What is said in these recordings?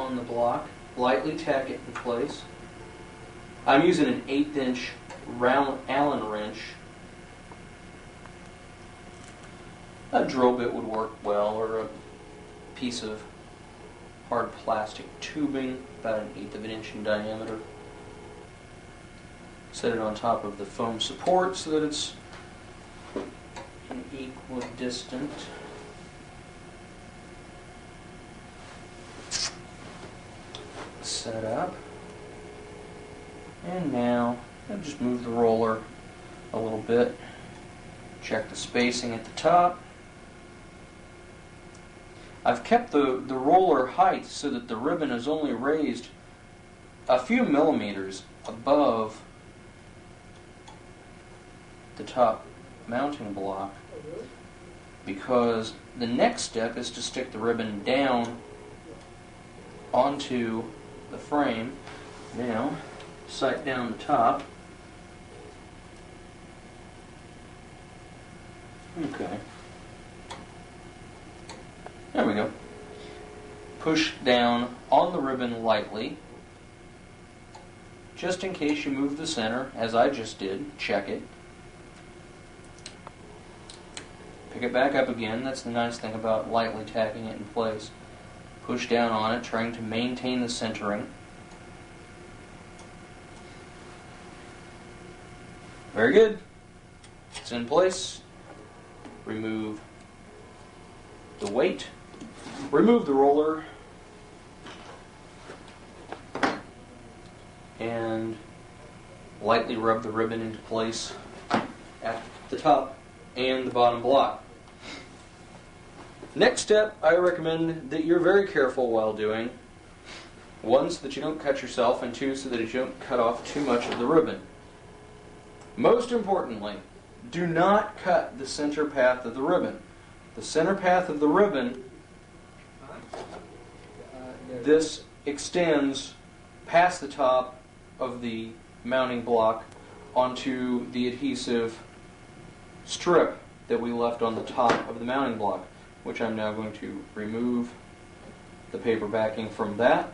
on the block, lightly tack it in place. I'm using an 1/8 inch round Allen wrench. A drill bit would work well, or a piece of hard plastic tubing about 1/8 of an inch in diameter. Set it on top of the foam support so that it's an equidistant. Set up. And now I'll just move the roller a little bit. Check the spacing at the top. I've kept the roller height so that the ribbon is only raised a few millimeters above the top mounting block, because the next step is to stick the ribbon down onto the frame. Now, sight down the top. Okay. There we go. Push down on the ribbon lightly, just in case you move the center, as I just did. Check it. Pick it back up again. That's the nice thing about lightly tacking it in place. Push down on it, trying to maintain the centering. Very good. It's in place. Remove the weight. Remove the roller. And lightly rub the ribbon into place at the top and the bottom block. Next step, I recommend that you're very careful while doing. One, so that you don't cut yourself, and two, so that you don't cut off too much of the ribbon. Most importantly, do not cut the center path of the ribbon. The center path of the ribbon, this extends past the top of the mounting block onto the adhesive strip that we left on the top of the mounting block, which I'm now going to remove the paper backing from that.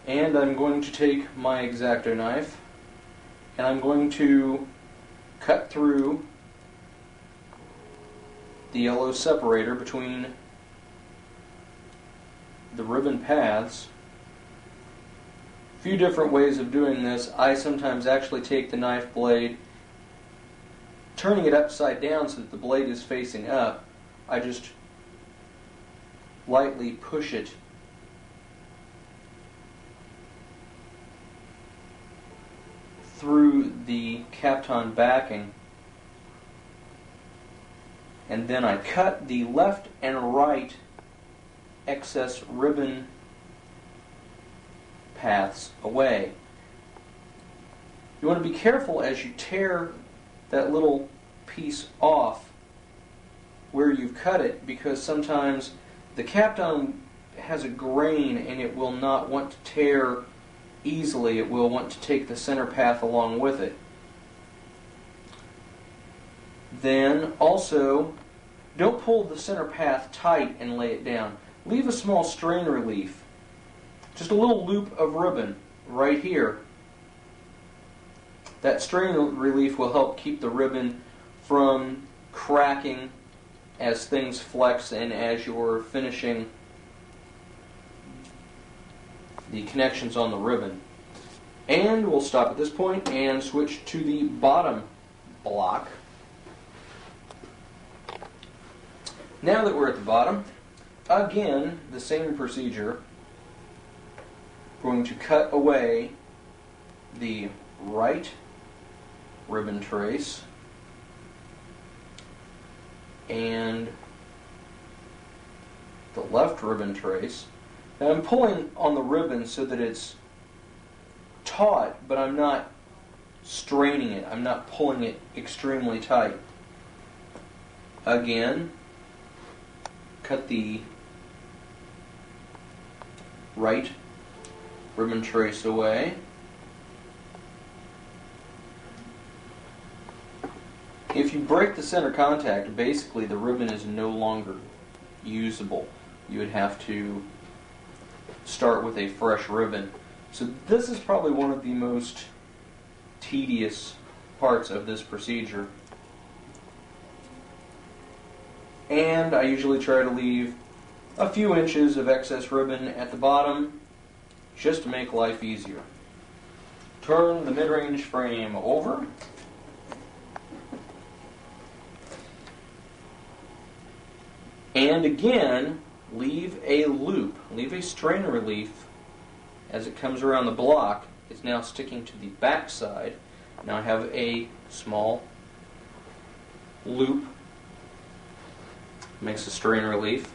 And I'm going to take my X-Acto knife and I'm going to cut through the yellow separator between the ribbon paths. A few different ways of doing this. I sometimes actually take the knife blade, turning it upside down so that the blade is facing up. I just lightly push it through the Kapton backing, and then I cut the left and right excess ribbon paths away. You want to be careful as you tear that little piece off where you've cut it, because sometimes the Kapton has a grain and it will not want to tear easily. It will want to take the center path along with it. Then also, don't pull the center path tight and lay it down. Leave a small strain relief, just a little loop of ribbon right here. That strain relief will help keep the ribbon from cracking as things flex and as you're finishing the connections on the ribbon. And we'll stop at this point and switch to the bottom block. Now that we're at the bottom, again, the same procedure. We're going to cut away the right ribbon trace and the left ribbon trace. Now I'm pulling on the ribbon so that it's taut, but I'm not straining it. I'm not pulling it extremely tight. Again, cut the right ribbon trace away. If you break the center contact, basically the ribbon is no longer usable. You would have to start with a fresh ribbon. So this is probably one of the most tedious parts of this procedure. And I usually try to leave a few inches of excess ribbon at the bottom just to make life easier. Turn the mid-range frame over. And again, leave a loop, leave a strain relief as it comes around the block. It's now sticking to the back side. Now I have a small loop, makes a strain relief.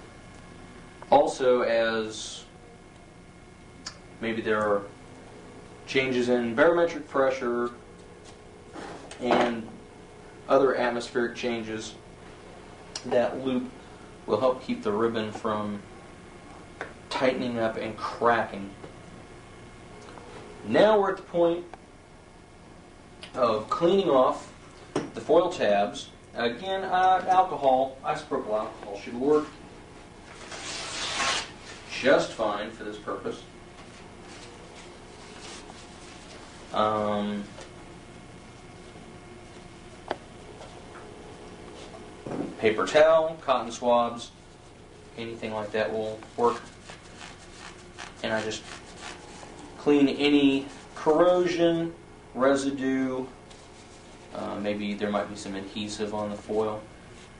Also, as maybe there are changes in barometric pressure and other atmospheric changes, that loop will help keep the ribbon from tightening up and cracking. Now we're at the point of cleaning off the foil tabs. Again, alcohol, isopropyl alcohol, should work just fine for this purpose. Paper towel, cotton swabs, anything like that will work. And I just clean any corrosion, residue, maybe there might be some adhesive on the foil.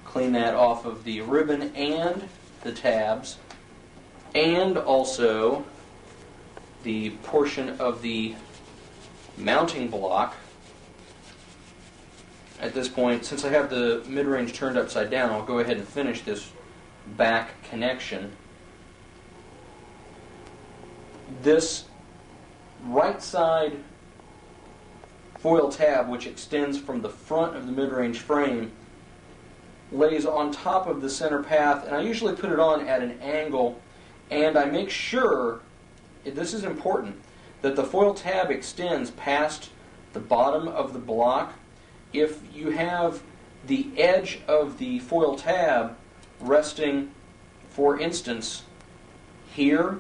Clean that off of the ribbon and the tabs, and also the portion of the mounting block. At this point, since I have the mid-range turned upside down, I'll go ahead and finish this back connection. This right side foil tab, which extends from the front of the mid-range frame, lays on top of the center path, and I usually put it on at an angle, and I make sure, this is important, that the foil tab extends past the bottom of the block. If you have the edge of the foil tab resting, for instance, here,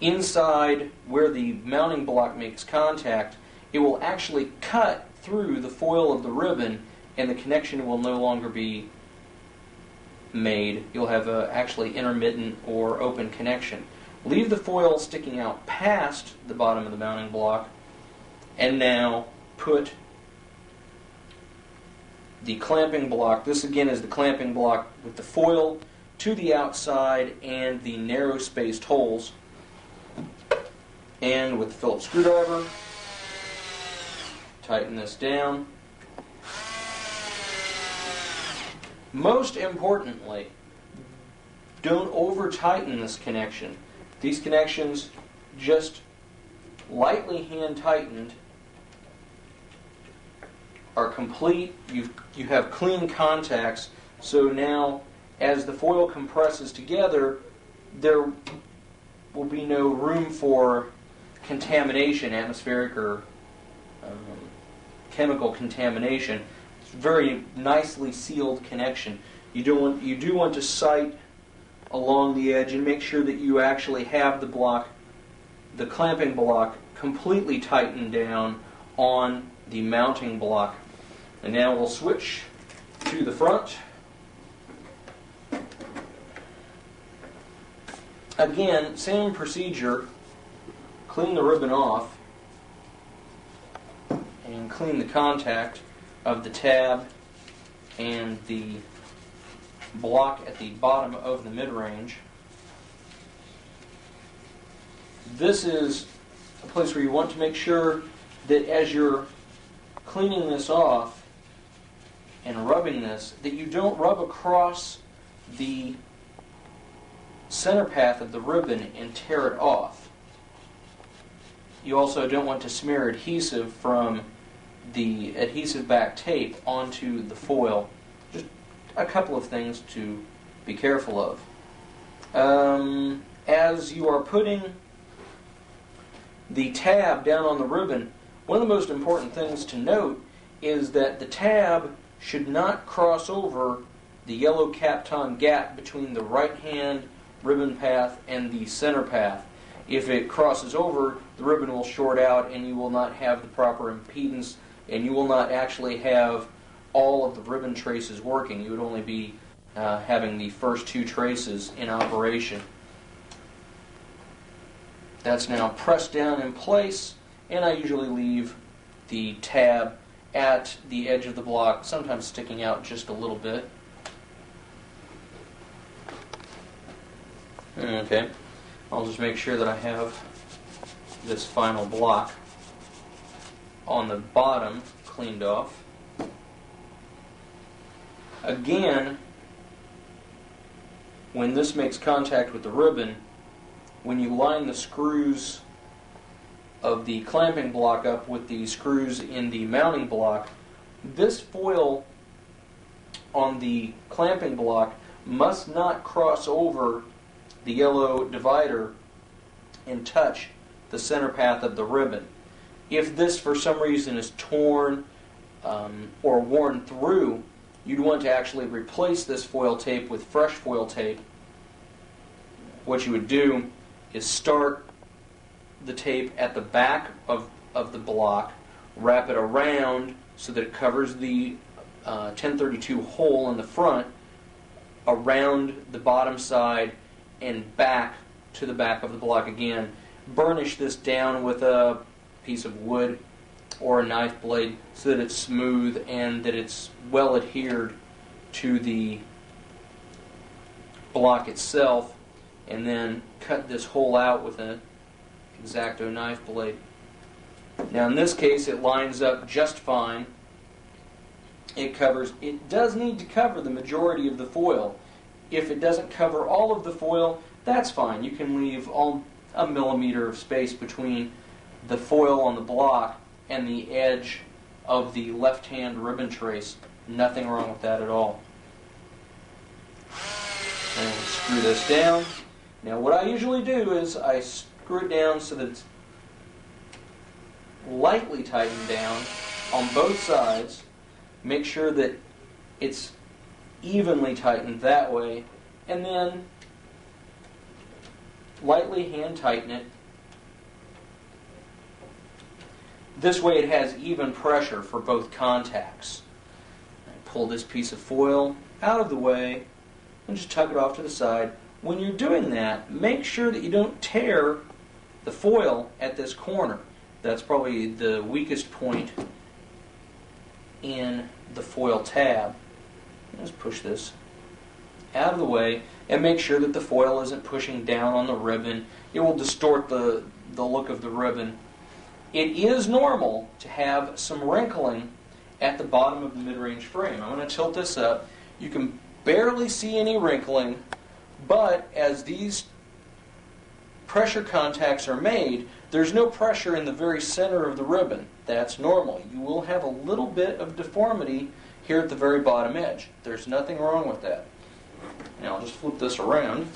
inside where the mounting block makes contact, it will actually cut through the foil of the ribbon and the connection will no longer be made. You'll have a actually intermittent or open connection. Leave the foil sticking out past the bottom of the mounting block, and now put the clamping block. This again is the clamping block with the foil to the outside and the narrow spaced holes. And with the Phillips screwdriver, tighten this down. Most importantly, don't over tighten this connection. These connections, just lightly hand tightened, are complete. You have clean contacts, so now as the foil compresses together, there will be no room for contamination, atmospheric or chemical contamination. It's a very nicely sealed connection. You do want to sight along the edge and make sure that you actually have the block, the clamping block, completely tightened down on the mounting block. And now we'll switch to the front. Again, same procedure. Clean the ribbon off and clean the contact of the tab and the block at the bottom of the mid-range. This is a place where you want to make sure that as you're cleaning this off and rubbing this, that you don't rub across the center path of the ribbon and tear it off. You also don't want to smear adhesive from the adhesive back tape onto the foil. Just a couple of things to be careful of. As you are putting the tab down on the ribbon, one of the most important things to note is that the tab should not cross over the yellow Kapton gap between the right hand ribbon path and the center path. If it crosses over, the ribbon will short out and you will not have the proper impedance, and you will not actually have all of the ribbon traces working. You would only be having the first 2 traces in operation. That's now pressed down in place, and I usually leave the tab at the edge of the block, sometimes sticking out just a little bit. Okay, I'll just make sure that I have this final block on the bottom cleaned off. Again, when this makes contact with the ribbon, when you line the screws of the clamping block up with the screws in the mounting block, this foil on the clamping block must not cross over the yellow divider and touch the center path of the ribbon. If this for some reason is torn or worn through, you'd want to actually replace this foil tape with fresh foil tape. What you would do is start the tape at the back of the block, wrap it around so that it covers the 1032 hole in the front, around the bottom side, and back to the back of the block again. Burnish this down with a piece of wood or a knife blade so that it's smooth and that it's well adhered to the block itself, and then cut this hole out with an X-Acto knife blade. Now in this case it lines up just fine. It does need to cover the majority of the foil. If it doesn't cover all of the foil, that's fine. You can leave a millimeter of space between the foil on the block and the edge of the left-hand ribbon trace. Nothing wrong with that at all. And we'll screw this down. Now what I usually do is I screw it down so that it's lightly tightened down on both sides. Make sure that it's evenly tightened that way, and then lightly hand tighten it. This way it has even pressure for both contacts. I pull this piece of foil out of the way and just tuck it off to the side. When you're doing that, make sure that you don't tear the foil at this corner. That's probably the weakest point in the foil tab. Just push this out of the way and make sure that the foil isn't pushing down on the ribbon. It will distort the look of the ribbon. It is normal to have some wrinkling at the bottom of the mid-range frame. I'm going to tilt this up. You can barely see any wrinkling, but as these pressure contacts are made, there's no pressure in the very center of the ribbon. That's normal. You will have a little bit of deformity here at the very bottom edge. There's nothing wrong with that. Now I'll just flip this around.